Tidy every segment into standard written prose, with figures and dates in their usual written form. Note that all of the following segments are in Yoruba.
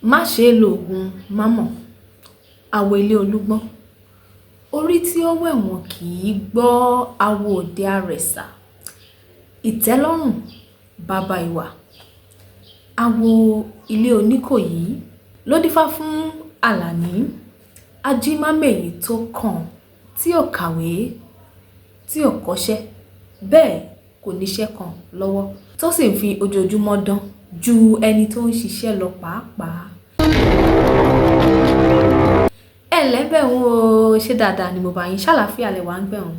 má ṣe lòògùn mámọ̀ àwo ilé olúgbọ́n orí tí ó wẹ̀wọ̀n kì í gbọ́ àwo òde àrẹ̀sà ìtẹ́lọ́rùn bàbá ìwà àwo ilé Oníkòyí ló dífá fún Àlàní ajímámèyí tó kàn tí ò kàwé tí ò kọ́ṣẹ́ bẹ́ẹ̀ kò níṣẹ́ kan lọ́wọ́ tó sì ń fi ojoojúmọ́ dán ju ẹni tó ń ṣiṣẹ́ lọ pàápàá. Ẹ̀lẹ́bẹ̀ ń wo ṣé dáadáa ni mo bá yín ṣàlàáfíà lẹ wà ń gbẹ̀hún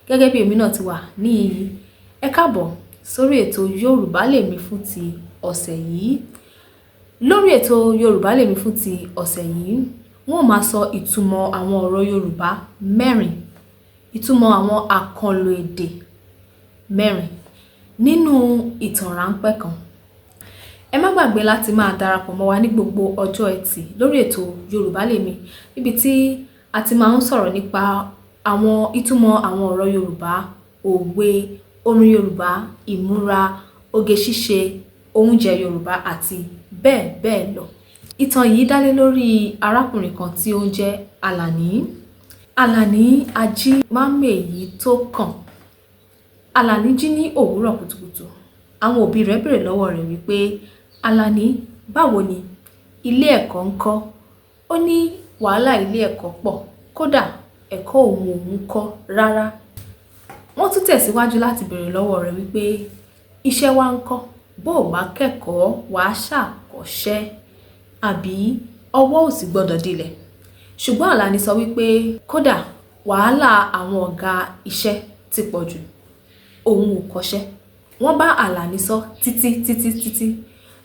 gẹ́gẹ́ bí èmi náà ti wà ní iyì. Ẹ káàbọ̀ sórí ètò Yorùbá Lèmi fún ti ọ̀sẹ̀ yìí. Lórí ètò Yorùbá Lèmi fún ti ọ̀sẹ̀ yìí wọ́n máa sọ ìtumọ̀ àwọn ọ̀rọ̀ Yorùbá mẹ́rin, ìtumọ̀ àwọn àkànlò èdè mẹ́rin nínú ìtàn ráńpẹ́ kan. Ẹ má gbàgbé láti máa darapọ̀ mọ́ wa ní gbogbo ọjọ́ Ẹtì lórí ètò Yorùbá Lèmi níbi tí a ti máa ń sọ̀rọ̀ nípa àwọn ìtumọ̀ àwọn ọ̀rọ̀ Yorùbá, òwe, orin Yorùbá, ìmúra, oge ṣíṣe, oúnjẹ Yorùbá àti bẹ́ẹ̀ bẹ́ẹ̀ lọ. Ìtàn yìí dá lé lórí arákùnrin kan tí ó ń jẹ́ Àlàní. Àlàní ajímámèyí tó kàn. Àlàní jí ní òwúrọ̀ kùtùkùtù. Àwọn òbí rẹ̀ béèrè lọ́wọ́ rẹ̀ wípé Àlàní, báwo ni ilé ẹ̀kọ́ ńkọ́? Ó ní wàhálà ilé ẹ̀kọ́ pọ̀, kódà ẹ̀kọ́ òun kọ́ rárá. Wọ́n tún tẹ̀síwájú láti béèrè lọ́wọ́ rẹ̀ wípé iṣẹ́ wa ńkọ́? Bó o bá kẹ́kọ̀ọ́ wàá ṣàkọ́ṣẹ́ àbí ọwọ́ ò sì gbọ́dọ̀ dilẹ̀. Ṣùgbọ́n Àlàní sọ wípé kódà wàhálà àwọn ọ̀gá iṣẹ́ ti pọ̀ jù, òun ò kọ́ṣẹ́. Wọ́n bá Àlàní sọ títí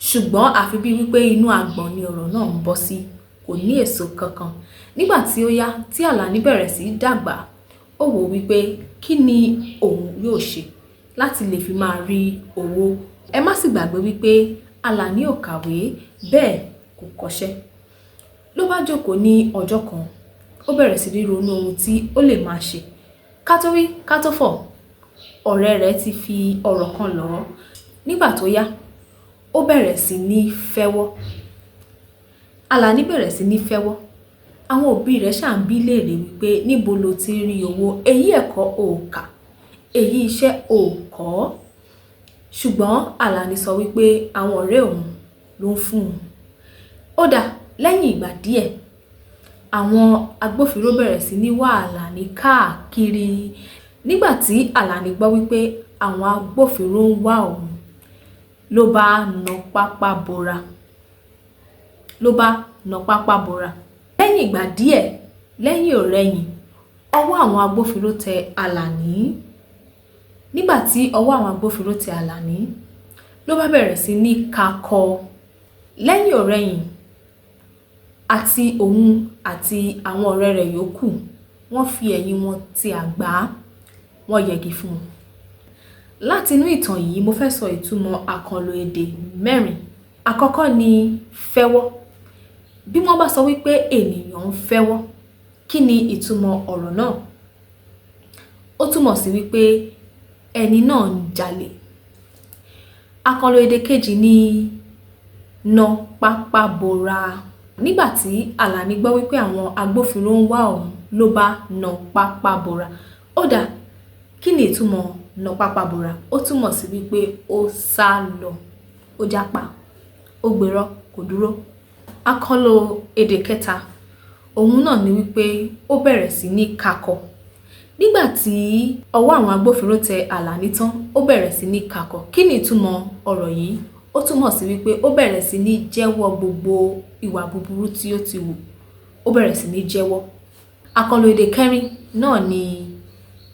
ṣùgbọ́n àfi bí wípé inú agbọ̀n ni ọ̀rọ̀ náà ń bọ́ sí, kò ní èso kankan. Nígbà tí ó yá tí Àlàní bẹ̀rẹ̀ sí dàgbà, ó wò wípé kí ni òun yóò ṣe láti lè fi máa rí owó. Ẹ má sì gbàgbé wípé Àlàní ò kàwé bẹ́ẹ̀ kò kọ́ṣẹ́. Ló bá jókòó ní ọjọ́ kan, ó bẹ̀rẹ̀ sí ronú ohun tí ó lè máa ṣe. Ká tó wí ká tó fọ̀, ọ̀rẹ́ rẹ̀ ti fi ọ̀rọ̀ kan lọ̀ ọ́. Nígbà tó yá, ó bẹ̀rẹ̀ sí ní fẹ́wọ́. Àlàní bẹ̀rẹ̀ sí ní fẹ́wọ́. Àwọn òbí rẹ̀ ṣà ń bi léèrè wípé níbo lo ti rí owó, èyí ẹ̀kọ́ ò kà, èyí iṣẹ́ ò kọ́. Ṣùgbọ́n Àlàní sọ wípé àwọn ọ̀rẹ́ òun ló ń fún un. Ó dà, lẹ́yìn ìgbà díẹ̀, àwọn agbófinró bẹ̀rẹ̀ sí ní wá Àlàní káàkiri. Nígbà tí Àlàní gbọ́ wípé àwọn agbófinró ń wá òun, ló bá na pápá bora. Lẹ́yìn ìgbà díẹ̀, lẹ́yìn ọ̀rẹyìn, ọwọ́ àwọn agbófinró tẹ Àlàní. Nígbà tí ọwọ́ àwọn agbófinró tẹ Àlàní, ló bá bẹ̀rẹ̀ sí ní kakọ. Lẹ́yìn ọ̀rẹyìn, àti òun àti àwọn ọ̀rẹ́ rẹ̀ yòókù, wọ́n fi ẹ̀yìn wọn ti àgbá, wọ́n yẹgi fún un. Láti inú ìtàn yìí mo fẹ́ sọ ìtumọ̀ àkànlò èdè mẹ́rin. Àkọ́kọ́ ni fẹ́wọ́. Bí wọ́n bá sọ wípé ènìyàn ń fẹ́wọ́, kí ni ìtumọ̀ ọ̀rọ̀ náà? Ó túmọ̀ sí wípé ẹni náà ń jalè. Àkànlò èdè kejì ni na pápá bora. Nígbà tí Àlàní gbọ́ wípé àwọn agbófinró ń wá òun, ló bá na pápá bora. Ó dà, kí ni ìtumọ̀ na pápá bora? Ó túmọ̀ sí wípé ó sá lọ, ó jápa, ó gbérọ́, kò dúró. Àkànlò èdè kẹta, òun náà ni wípé ó bẹ̀rẹ̀ sí ní kakọ. Nígbà tí ọwọ́ àwọn agbófinró tẹ Àlàní tán, ó bẹ̀rẹ̀ sí ní kakọ. Kí ni ìtumọ̀ ọ̀rọ̀ yìí? Ó túmọ̀ sí wípé ó bẹ̀rẹ̀ sí ní jẹ́wọ́ gbogbo ìwà búburú tí ó ti wù. Ó bẹ̀rẹ̀ sí ní jẹ́wọ́. Àkànlò èdè kẹrin náà ni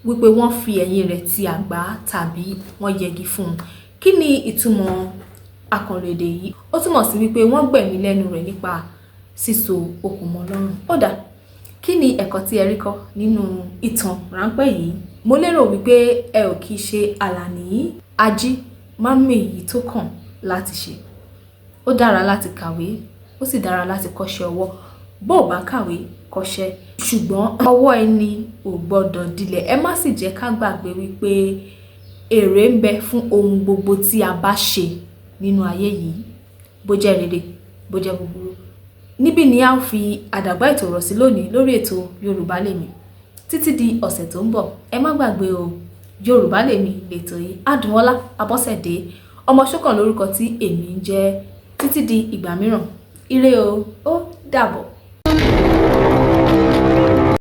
wípé wọ́n fi ẹ̀yìn rẹ̀ ti àgbá tàbí wọ́n yẹgi fún un. Kí ni ìtumọ̀ àkànlò èdè yìí? Ó túmọ̀ sí wípé wọ́n gbẹ̀mí lẹ́nu rẹ̀ nípa síso okùn mọ́ lọ́rùn. Ó dà, kí ni ẹ̀kọ́ tí ẹ rí kọ́ nínú ìtàn ráńpẹ́ yìí? Mo lérò wípé ẹ ò kìí ṣe Àlàní ajímámèyí tó kàn láti ṣe. Ó dára láti kàwé, ó sì dára láti kọ́ṣẹ́ ọwọ́. Bó o bá kàwé, kọ́ṣẹ́. Ṣùgbọ́n ọwọ́ ẹni ò gbọ́dọ̀ dilẹ̀. Ẹ má sì jẹ́ ká gbàgbé wípé èrè ń bẹ fún ohun gbogbo tí a bá ṣe nínú ayé yìí, bó jẹ́ rere, bó jẹ́ búburú. Níbí ni a ó fi àdàgbà ètò rọ̀ sí lónìí lórí ètò Yorùbá Lèmi. Títí di ọ̀sẹ̀ tó ń bọ̀, ẹ má gbàgbé o, Yorùbá Lèmi lètò yìí. Adùnọlá Abọ́sẹ̀dé ọmọ Ṣókàn lórúkọ tí èmi ń jẹ́. Títí di ìgbà mìíràn, ire o, ó dàbọ̀.